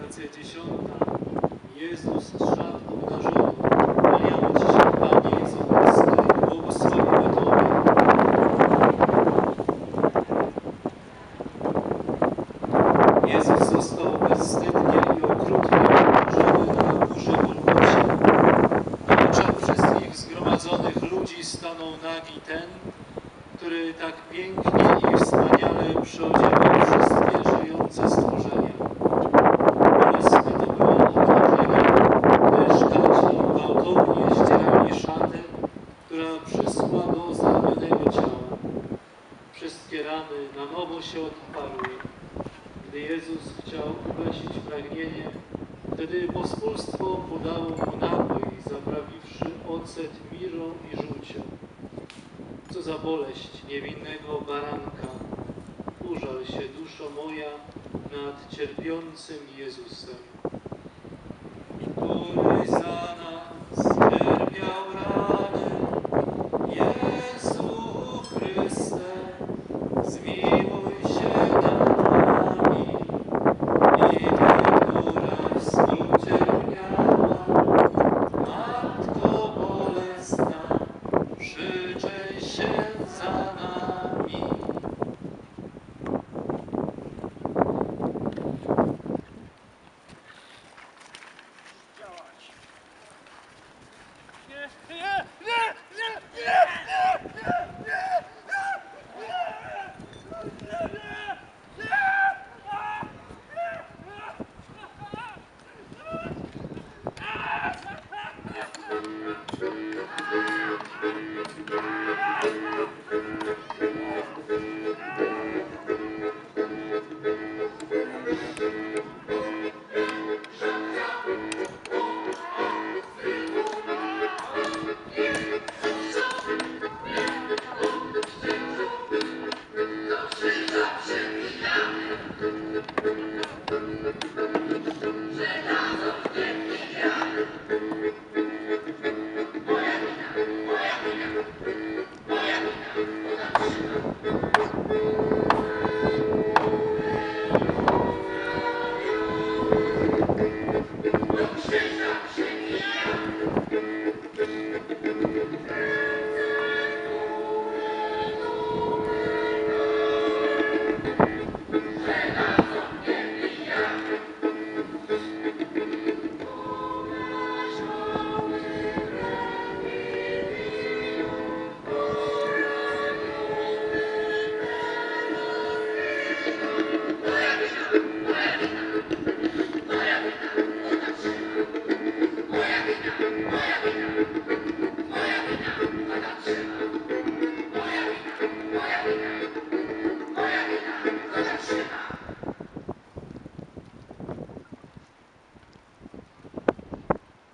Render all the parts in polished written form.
Stacja 10. Jezus szat obnażony. Chwaliamy Ci się, Panie Jezu Chryste, i błogosławimy Tobie. Jezus został bezwstydnie i okrutnie obnażony na górze Golgocie. Na oczach wszystkich zgromadzonych ludzi stanął nagi ten, który tak pięknie i wspaniale przyodziewał wszystkie żyjące stworzenia. Bolesne to było obnażenie, gdyż kaci gwałtownie zdzierali szatę, która przyschła do zranionego ciała. Wszystkie rany na nowo się otwarły. Gdy Jezus chciał ugasić pragnienie, wtedy pospólstwo podało mu napój, zaprawiwszy ocet mirą i żółcią. Co za boleść niewinnego baranka! Użal się, duszo moja, nad cierpiącym Jezusem, który za nas cierpiał rany. Jezu Chryste, zmiłuj się nad nami. I Ty, która współcierpiała, Matko bolesna, przyczeń się za nami.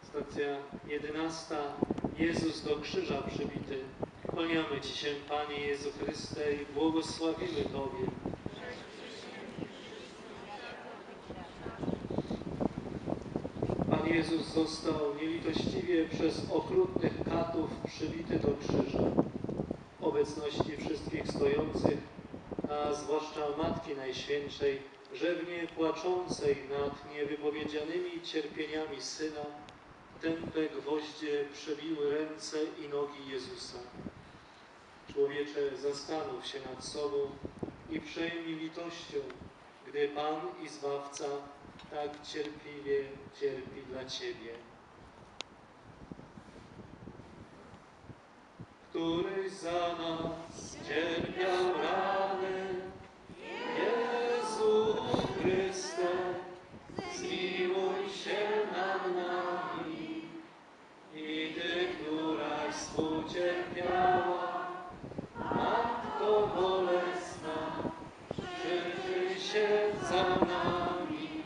Stacja 11. Jezus do krzyża przybity. Kłaniamy Ci się, Panie Jezu Chryste, i błogosławimy Tobie. Pan Jezus został nielitościwie przez okrutnych katów przybity do krzyża. W obecności wszystkich stojących, a zwłaszcza Matki Najświętszej, rzewnie płaczącej nad niewypowiedzianymi cierpieniami Syna, tępe gwoździe przebiły ręce i nogi Jezusa. Człowiecze, zastanów się nad sobą i przejmij litością, gdy Pan i Zbawca tak cierpliwie cierpi dla Ciebie. Któryś za nas cierpiał rany, Jezu Chryste, zmiłuj się nad nami. I Ty, która współcierpiała, Matko bolesna, przyjrzyj się za nami.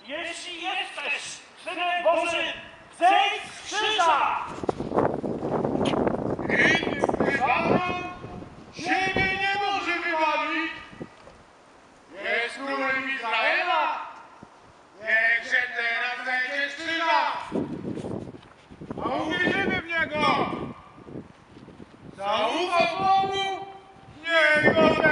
Jeśli jesteś Synem Bożym, zejdź z krzyża! Inny Pan siebie nie może wywalić. Jest królem Izraela. Niechże teraz zejdzie z krzyża. A uwierzymy w Niego. Zaufał Bogu, niech Go